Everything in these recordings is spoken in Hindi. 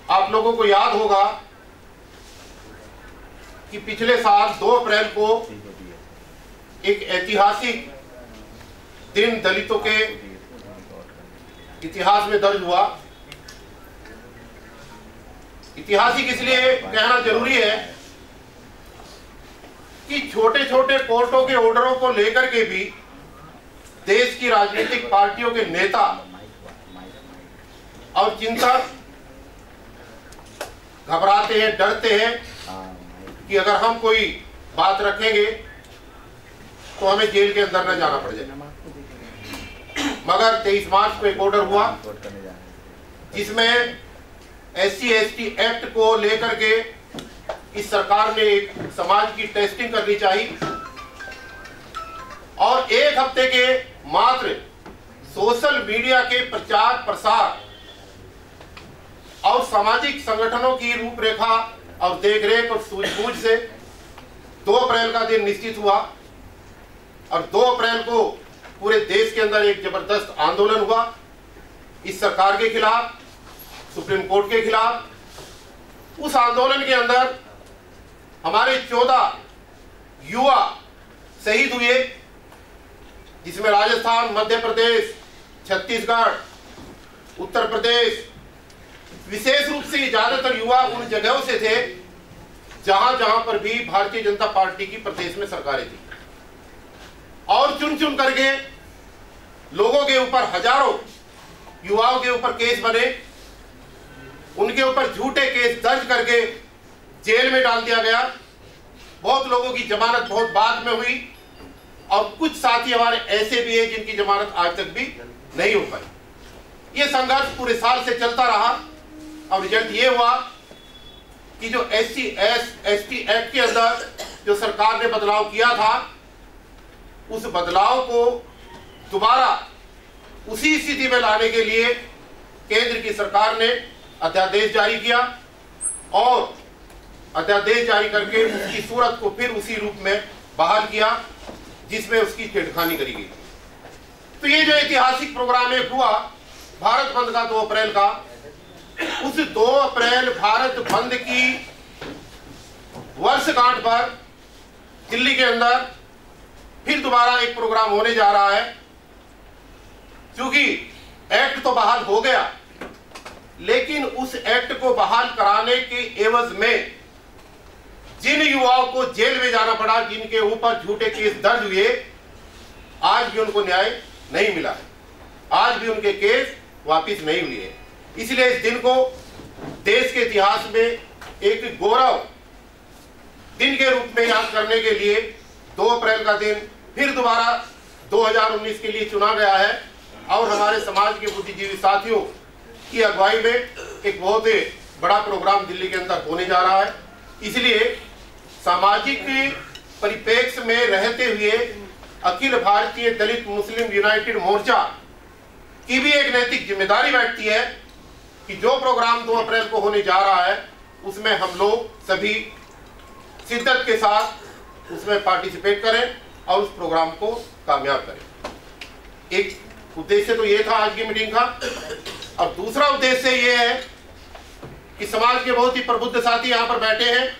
आप लोगों को याद होगा कि पिछले साल 2 अप्रैल को एक ऐतिहासिक दिन दलितों के इतिहास में दर्ज हुआ। ऐतिहासिक इसलिए कहना जरूरी है कि छोटे छोटे कोर्टों के ऑर्डरों को लेकर के भी देश की राजनीतिक पार्टियों के नेता और चिंतक घबराते हैं, डरते हैं कि अगर हम कोई बात रखेंगे तो हमें जेल के अंदर न जाना पड़ जाए। मगर 23 मार्च को एक ऑर्डर हुआ जिसमें SC/ST एक्ट को लेकर के इस सरकार ने एक समाज की टेस्टिंग करनी चाहिए और 1 हफ्ते के मात्र सोशल मीडिया के प्रचार प्रसार और सामाजिक संगठनों की रूपरेखा और देखरेख और सूझबूझ से 2 अप्रैल का दिन निश्चित हुआ और 2 अप्रैल को पूरे देश के अंदर एक जबरदस्त आंदोलन हुआ इस सरकार के खिलाफ, सुप्रीम कोर्ट के खिलाफ। उस आंदोलन के अंदर हमारे 14 युवा शहीद हुए, जिसमें राजस्थान, मध्य प्रदेश, छत्तीसगढ़, उत्तर प्रदेश, विशेष रूप से ज्यादातर युवा उन जगहों से थे जहां जहां पर भी भारतीय जनता पार्टी की प्रदेश में सरकारें थी और चुन चुन करके लोगों के ऊपर, हजारों युवाओं के ऊपर केस बने, उनके ऊपर झूठे केस दर्ज करके जेल में डाल दिया गया। बहुत लोगों की जमानत बहुत बाद में हुई और कुछ साथी हमारे ऐसे भी हैं जिनकी जमानत आज तक भी नहीं हो पाई। ये संघर्ष पूरे साल से चलता रहा और रिजल्ट ये हुआ कि जो SC/ST एक्ट के अंदर जो सरकार ने बदलाव किया था, उस बदलाव को दोबारा उसी स्थिति में लाने के लिए केंद्र की सरकार ने अध्यादेश जारी किया और अध्यादेश जारी करके उसकी सूरत को फिर उसी रूप में बहाल किया जिसमें उसकी छेड़खानी करी गई। तो ये जो ऐतिहासिक प्रोग्राम एक हुआ भारत बंद का 2 अप्रैल का, उस 2 अप्रैल भारत बंद की वर्षगांठ पर दिल्ली के अंदर फिर दोबारा एक प्रोग्राम होने जा रहा है। क्योंकि एक्ट तो बहाल हो गया, लेकिन उस एक्ट को बहाल कराने के एवज में जिन युवाओं को जेल में जाना पड़ा, जिनके ऊपर झूठे केस दर्ज हुए, आज भी उनको न्याय नहीं मिला है, आज भी उनके केस वापिस नहीं हुए हैं। इसलिए इस दिन को देश के इतिहास में एक गौरव दिन के रूप में याद करने के लिए 2 अप्रैल का दिन फिर दोबारा 2019 के लिए चुना गया है और हमारे समाज के बुद्धिजीवी साथियों की अगुवाई में एक बहुत ही बड़ा प्रोग्राम दिल्ली के अंदर होने जा रहा है। इसलिए सामाजिक परिप्रेक्ष्य में रहते हुए अखिल भारतीय दलित मुस्लिम यूनाइटेड मोर्चा की भी एक नैतिक जिम्मेदारी बैठती है कि जो प्रोग्राम 2 अप्रैल को होने जा रहा है उसमें हम लोग सभी शिद्दत के साथ उसमें पार्टिसिपेट करें और उस प्रोग्राम को कामयाब करें। एक उद्देश्य तो ये था आज की मीटिंग का, और दूसरा उद्देश्य ये है कि समाज के बहुत ही प्रबुद्ध साथी यहाँ पर बैठे हैं।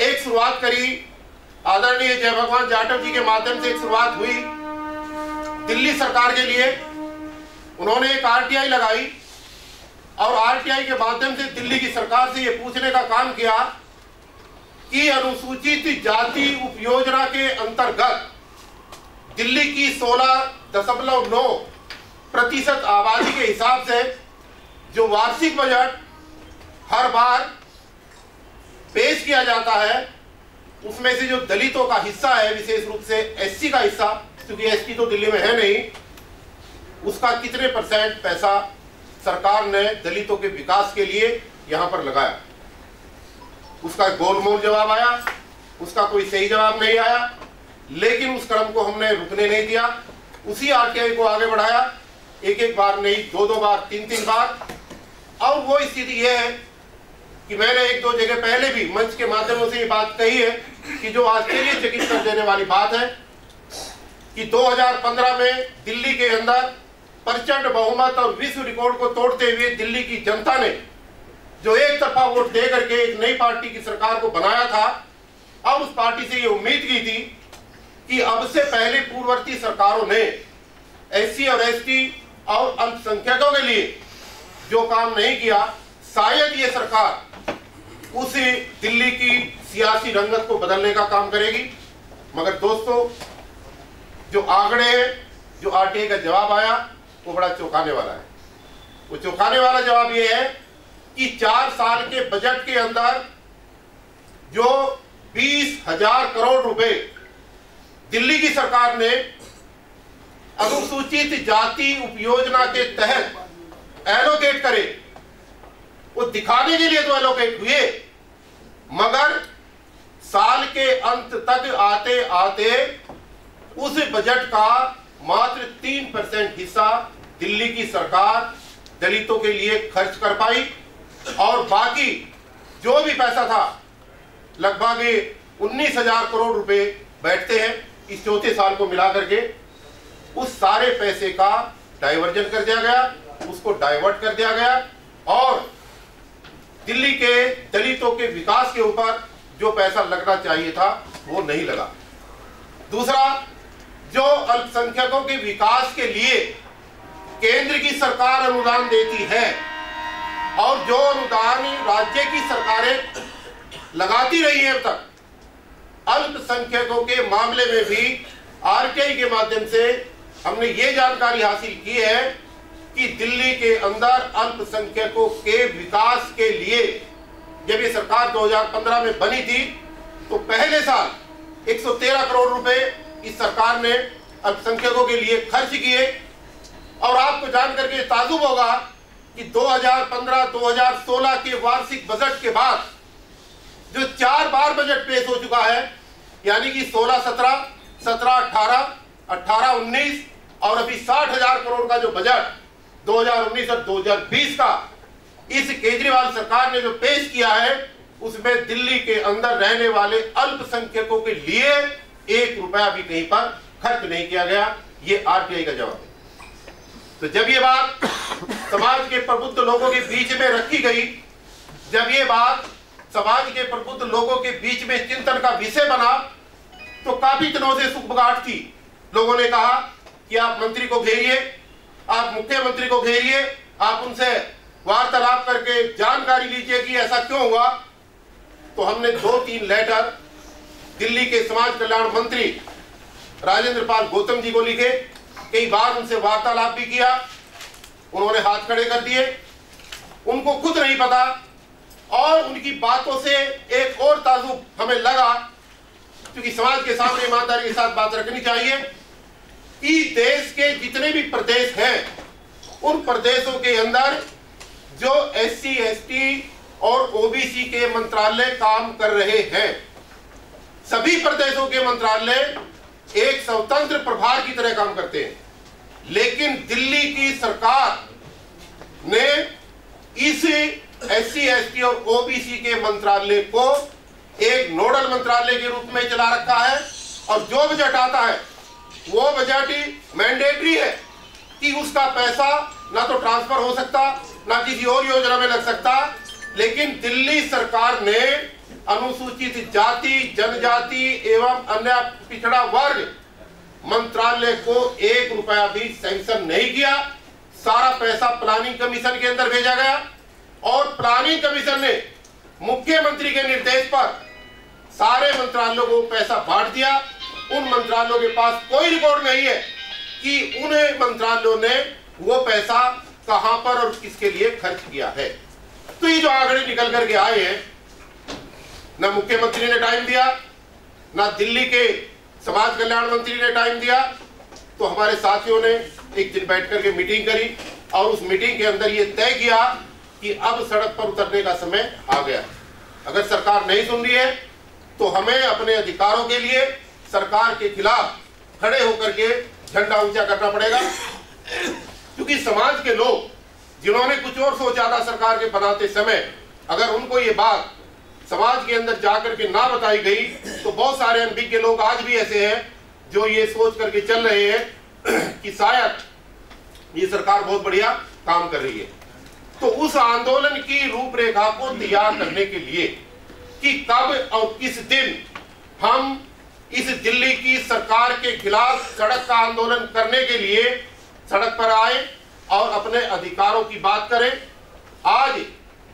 एक शुरुआत करी आदरणीय जय भगवान जाटव जी के माध्यम से, एक शुरुआत हुई दिल्ली सरकार के लिए। उन्होंने एक RTI लगाई और RTI के माध्यम से दिल्ली की सरकार से ये पूछने का काम किया कि अनुसूचित जाति उपयोजना के अंतर्गत दिल्ली की 16.9% आबादी के हिसाब से जो वार्षिक बजट हर बार पेश किया जाता है, उसमें से जो दलितों का हिस्सा है, विशेष रूप से SC का हिस्सा, क्योंकि ST तो दिल्ली में है नहीं, उसका कितने % पैसा सरकार ने दलितों के विकास के लिए यहाँ पर लगाया। उसका गोलमोल जवाब आया, उसका कोई सही जवाब नहीं आया, लेकिन उस क्रम को हमने रुकने नहीं दिया, उसी RTI को आगे बढ़ाया, एक बार नहीं, 2 बार, 3 बार। और वो स्थिति ये है कि मैंने 1-2 जगह पहले भी मंच के माध्यमों से ये बात कही है कि जो आश्चर्यचकित कर देने वाली बात है कि 2015 में दिल्ली के अंदर प्रचंड बहुमत और विश्व रिकॉर्ड को तोड़ते हुए दिल्ली की जनता ने जो एक तरफा वोट दे करके एक नई पार्टी की सरकार को बनाया था, अब उस पार्टी से ये उम्मीद की थी कि अब से पहले पूर्ववर्ती सरकारों ने एससी और एसटी और अल्पसंख्यकों के लिए जो काम नहीं किया, शायद ये सरकार उस दिल्ली की सियासी रंगत को बदलने का काम करेगी। मगर दोस्तों, जो आंकड़े हैं, जो आरटीआई का जवाब आया, वो बड़ा चौंकाने वाला है। वो चौंकाने वाला जवाब ये है कि 4 साल के बजट के अंदर जो 20,000 करोड़ रुपए दिल्ली की सरकार ने अनुसूचित जाति उपयोजना के तहत एलोकेट करे, वो दिखाने के लिए तो एलोकेट हुए, मगर साल के अंत तक आते आते उस बजट का मात्र 3% हिस्सा दिल्ली की सरकार दलितों के लिए खर्च कर पाई, और बाकी जो भी पैसा था, लगभग 19,000 करोड़ रुपए बैठते हैं इस चौथे साल को मिला करके, उस सारे पैसे का डाइवर्जन कर दिया गया, उसको डाइवर्ट कर दिया गया, और दिल्ली के दलितों के विकास के ऊपर जो पैसा लगना चाहिए था वो नहीं लगा। दूसरा, जो अल्पसंख्यकों के विकास के लिए केंद्र की सरकार अनुदान देती है और जो अनुदान राज्य की सरकारें लगाती रही है अब तक, अल्पसंख्यकों के मामले में भी आरटीआई के माध्यम से हमने ये जानकारी हासिल की है कि दिल्ली के अंदर अल्पसंख्यकों के विकास के लिए जब ये सरकार 2015 में बनी थी तो पहले साल 113 करोड़ रुपए इस सरकार ने अल्पसंख्यकों के लिए खर्च किए। और आपको जान करके ताजुब होगा कि 2015-2016 के वार्षिक बजट के बाद जो 4 बार बजट पेश हो चुका है, यानी कि 16-17, 17-18, 18-19 और अभी 60,000 करोड़ का जो बजट 2019 और 2020 का इस केजरीवाल सरकार ने जो पेश किया है, उसमें दिल्ली के अंदर रहने वाले अल्पसंख्यकों के लिए 1 रुपया भी कहीं पर खर्च नहीं किया गया। ये आरटीआई का जवाब है। तो जब ये बात समाज के प्रबुद्ध लोगों के बीच में रखी गई, जब ये बात समाज के प्रबुद्ध लोगों के बीच में चिंतन का विषय बना, तो काफी दिनों से सुगबुगाहट थी। लोगों ने कहा कि आप मंत्री को घेरिए, आप मुख्यमंत्री को घेरिए, आप उनसे वार्तालाप करके जानकारी लीजिए कि ऐसा क्यों हुआ। तो हमने 2-3 लेटर दिल्ली के समाज कल्याण मंत्री राजेंद्र पाल गौतम जी को लिखे, कई बार उनसे वार्तालाप भी किया, उन्होंने हाथ खड़े कर दिए। उनको खुद नहीं पता, और उनकी बातों से एक और ताजुब हमें लगा, क्योंकि समाज के सामने ईमानदारी के साथ बात रखनी चाहिए कि देश के जितने भी प्रदेश हैं, उन प्रदेशों के अंदर जो एससी, एसटी और ओबीसी के मंत्रालय काम कर रहे हैं, सभी प्रदेशों के मंत्रालय एक स्वतंत्र प्रभार की तरह काम करते हैं। लेकिन दिल्ली की सरकार ने इस एससी, एसटी और ओबीसी के मंत्रालय को एक नोडल मंत्रालय के रूप में चला रखा है, और जो बजट आता है वो बजट मैंडेटरी है कि उसका पैसा ना तो ट्रांसफर हो सकता, ना किसी और योजना में लग सकता। लेकिन दिल्ली सरकार ने अनुसूचित जाति, जनजाति एवं अन्य पिछड़ा वर्ग मंत्रालय को 1 रुपया भी सैंक्शन नहीं किया। सारा पैसा प्लानिंग कमीशन के अंदर भेजा गया, और प्लानिंग कमीशन ने मुख्यमंत्री के निर्देश पर सारे मंत्रालयों को पैसा बांट दिया। उन मंत्रालयों के पास कोई रिकॉर्ड नहीं है कि उन मंत्रालयों ने वो पैसा कहां पर और किसके लिए खर्च किया है। तो ये जो आंकड़े निकल करके आए हैं, ना मुख्यमंत्री ने टाइम दिया, ना दिल्ली के समाज कल्याण मंत्री ने टाइम दिया। तो हमारे साथियों ने एक दिन बैठ करके मीटिंग करी, और उस मीटिंग के अंदर ये तय किया कि अब सड़क पर उतरने का समय आ गया। अगर सरकार नहीं सुन रही है तो हमें अपने अधिकारों के लिए सरकार के खिलाफ खड़े होकर के झंडा ऊंचा करना पड़ेगा। क्योंकि समाज के लोग जिन्होंने कुछ और सोचा था सरकार के बनाते समय, अगर उनको ये बात समाज के अंदर जाकर के ना बताई गई, तो बहुत सारे अनभिज्ञ लोग आज भी ऐसे हैं जो ये सोच करके चल रहे हैं कि शायद ये सरकार बहुत बढ़िया काम कर रही है। तो उस आंदोलन की रूपरेखा को तैयार करने के लिए कि कब और किस दिन हम इस दिल्ली की सरकार के खिलाफ सड़क का आंदोलन करने के लिए सड़क पर आए और अपने अधिकारों की बात करें। आज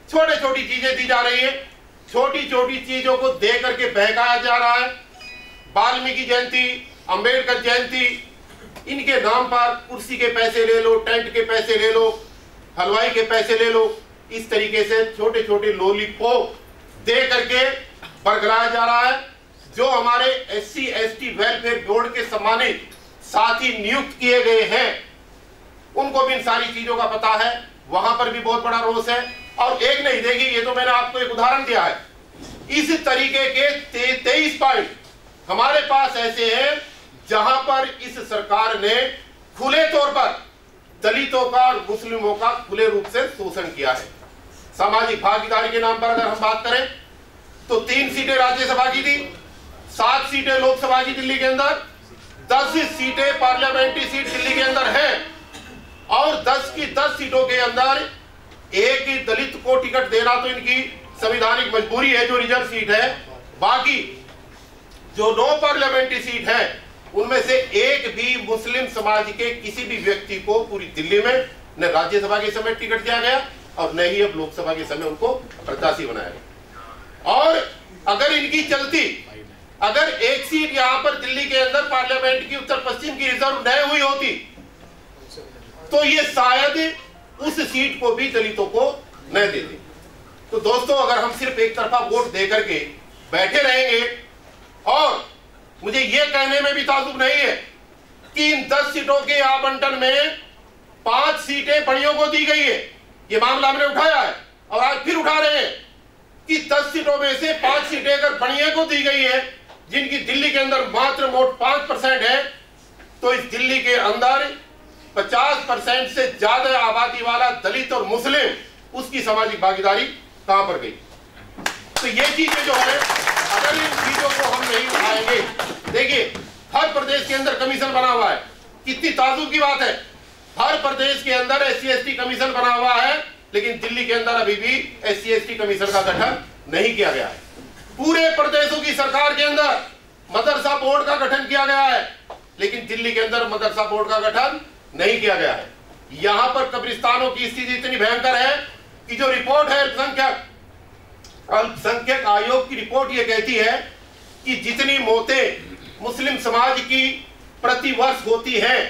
छोटे छोटी चीजें दी जा रही है, छोटी छोटी चीजों को दे करके बहकाया जा रहा है। वाल्मीकि जयंती, अंबेडकर जयंती, इनके नाम पर कुर्सी के पैसे ले लो, टेंट के पैसे ले लो, हलवाई के पैसे ले लो, इस तरीके से छोटे छोटे लॉलीपॉप दे करके बरगलाया जा रहा है। जो हमारे SC ST वेलफेयर बोर्ड के सम्मानित साथी नियुक्त किए गए हैं, उनको भी इन सारी चीजों का पता है, वहां पर भी बहुत बड़ा रोष है। और एक नहीं, देखिए ये तो मैंने आपको एक उदाहरण दिया है, इस तरीके के 23 पॉइंट हमारे पास ऐसे हैं जहां पर इस सरकार ने खुले तौर पर दलितों का और मुस्लिमों का खुले रूप से शोषण किया है। सामाजिक भागीदारी के नाम पर अगर हम बात करें तो 3 सीटें राज्यसभा की थी, 7 सीटें लोकसभा की दिल्ली के अंदर, 10 सीटें पार्लियामेंट्री सीट दिल्ली के अंदर हैं और 10 की 10 सीटों के अंदर एक ही दलित को टिकट देना तो इनकी संवैधानिक मजबूरी है, जो रिजर्व सीट है। बाकी जो 9 पार्लियामेंट्री सीट है उनमें से एक भी मुस्लिम समाज के किसी भी व्यक्ति को पूरी दिल्ली में न राज्यसभा के समय टिकट दिया गया और न ही अब लोकसभा के समय उनको प्रत्याशी बनाया गया। और अगर इनकी चलती, अगर एक सीट यहां पर दिल्ली के अंदर पार्लियामेंट की उत्तर पश्चिम की रिजर्व न हुई होती तो ये शायद उस सीट को भी दलितों को न देते। तो दोस्तों, अगर हम सिर्फ एक तरफा वोट दे करके बैठे रहेंगे, और मुझे यह कहने में भी ताज्जुब नहीं है कि इन 10 सीटों के आवंटन में 5 सीटें बड़ियों को दी गई है, यह मामला हमने उठाया है और आज फिर उठा रहे हैं कि 10 सीटों में से 5 सीटें अगर बड़ियों को दी गई है, जिनकी दिल्ली के अंदर मात्र वोट 5% है, तो इस दिल्ली के अंदर 50% से ज्यादा आबादी वाला दलित और मुस्लिम, उसकी सामाजिक भागीदारी कहां पर गई? तो ये चीजें जो है, अगर इन चीजों को हम नहीं उठाएंगे, देखिए हर प्रदेश के अंदर कमीशन बना हुआ है, कितनी ताज्जुब की बात है, हर प्रदेश के अंदर SC ST कमीशन बना हुआ है, लेकिन दिल्ली के अंदर अभी भी SC ST कमीशन का गठन नहीं किया गया है। पूरे प्रदेशों की सरकार के अंदर मदरसा बोर्ड का गठन किया गया है, लेकिन दिल्ली के अंदर मदरसा बोर्ड का गठन नहीं किया गया है। यहां पर कब्रिस्तानों की स्थिति इतनी भयंकर है कि जो रिपोर्ट है अल्पसंख्यक आयोग की रिपोर्ट यह कहती है कि जितनी मौतें मुस्लिम समाज की प्रति वर्ष होती हैं,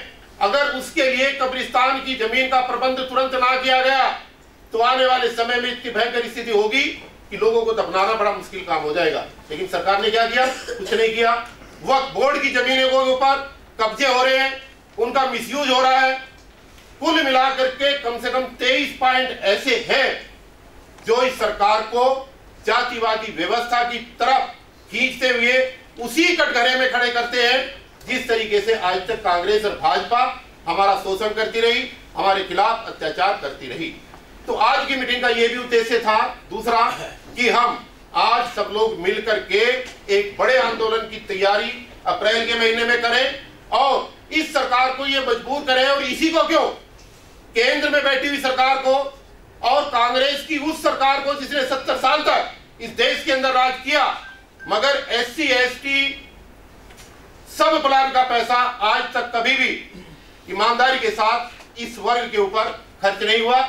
अगर उसके लिए कब्रिस्तान की जमीन का प्रबंध तुरंत ना किया गया तो आने वाले समय में इतनी भयंकर स्थिति होगी कि लोगों को दफनाना बड़ा मुश्किल काम हो जाएगा। लेकिन सरकार ने क्या किया? कुछ नहीं किया। वक्फ बोर्ड की जमीनों के ऊपर कब्जे हो रहे हैं, उनका मिसयूज हो रहा है। कुल मिलाकर के कम से कम 23 पॉइंट ऐसे हैं जो इस सरकार को जातिवादी व्यवस्था की तरफ खींचते हुए उसी कटघरे में खड़े करते हैं जिस तरीके से आज तक कांग्रेस और भाजपा हमारा शोषण करती रही, हमारे खिलाफ अत्याचार करती रही। तो आज की मीटिंग का यह भी उद्देश्य था दूसरा कि हम आज सब लोग मिलकर के एक बड़े आंदोलन की तैयारी अप्रैल के महीने में करें और इस सरकार को ये मजबूर करें, और इसी को क्यों, केंद्र में बैठी हुई सरकार को और कांग्रेस की उस सरकार को जिसने 70 साल तक इस देश के अंदर राज किया, मगर SC ST सब प्लान का पैसा आज तक कभी भी ईमानदारी के साथ इस वर्ग के ऊपर खर्च नहीं हुआ,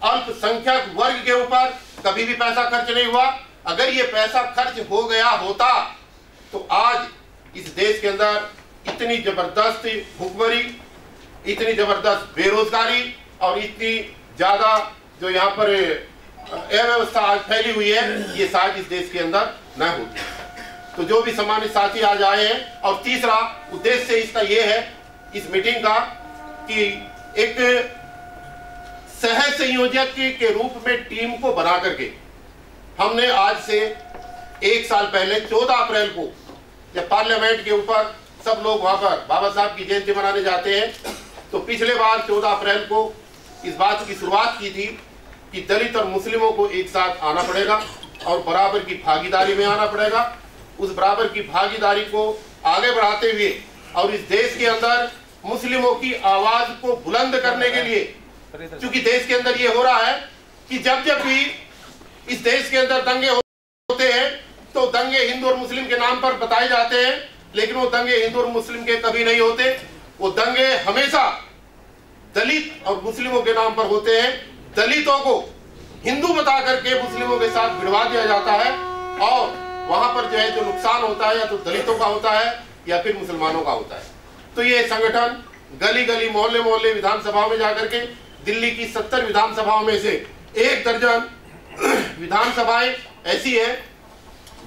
अल्पसंख्यक वर्ग के ऊपर कभी भी पैसा खर्च नहीं हुआ। अगर ये पैसा खर्च हो गया होता तो आज इस देश के अंदर इतनी जबरदस्त भुखमरी, इतनी जबरदस्त बेरोजगारी और इतनी ज्यादा जो यहाँ पर अव्यवस्था आज फैली हुई है, ये शायद इस देश के अंदर न होती। तो जो भी सम्मानित साथी आज आए हैं, और तीसरा उद्देश्य इसका ये है इस मीटिंग का कि एक सह संयोजक के रूप में टीम को बना करके हमने आज से 1 साल पहले 14 अप्रैल को जब पार्लियामेंट के ऊपर सब लोग वहां पर बाबा साहब की जयंती मनाने जाते हैं, तो पिछले बार 14 अप्रैल को इस बात की शुरुआत की थी कि दलित और मुस्लिमों को एक साथ आना पड़ेगा और बराबर की भागीदारी में आना पड़ेगा। उस बराबर की भागीदारी को आगे बढ़ाते हुए और इस देश के अंदर मुस्लिमों की आवाज को बुलंद करने के लिए, क्योंकि देश के अंदर ये हो रहा है कि जब जब भी इस देश के अंदर दंगे होते हैं तो दंगे हिंदू और मुस्लिम के नाम पर बताए जाते हैं, लेकिन वो दंगे हिंदू और मुस्लिम के कभी नहीं होते। वो दंगे हमेशा दलित और मुस्लिमों के नाम पर होते हैं। दलितों को हिंदू बता करके मुस्लिमों के साथ भिड़वा दिया जाता है और वहां पर जो है जो नुकसान होता है या तो दलितों का होता है या फिर मुसलमानों का होता है। तो ये संगठन गली गली मोहल्ले मोहल्ले विधानसभाओं में जाकर के दिल्ली की 70 विधानसभाओं में से 1 दर्जन विधानसभाएं ऐसी है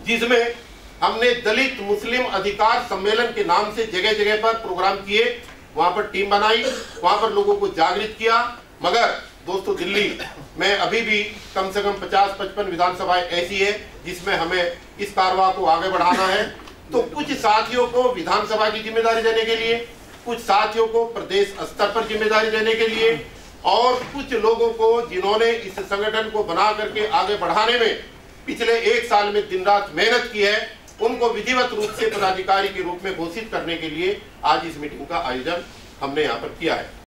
जिसमें हमने दलित मुस्लिम अधिकार सम्मेलन के नाम से जगह जगह पर प्रोग्राम किए, वहां पर टीम बनाई, वहां पर लोगों को जागृत किया। मगर दोस्तों दिल्ली में अभी भी कम से कम 50-55 विधानसभाएं ऐसी है जिसमें हमें इस कारवा को आगे बढ़ाना है। तो कुछ साथियों को विधानसभा की जिम्मेदारी देने के लिए, कुछ साथियों को प्रदेश स्तर पर जिम्मेदारी देने के लिए और कुछ लोगों को जिन्होंने इस संगठन को बना करके आगे बढ़ाने में पिछले 1 साल में दिन रात मेहनत की है, उनको विधिवत रूप से पदाधिकारी के रूप में घोषित करने के लिए आज इस मीटिंग का आयोजन हमने यहाँ पर किया है।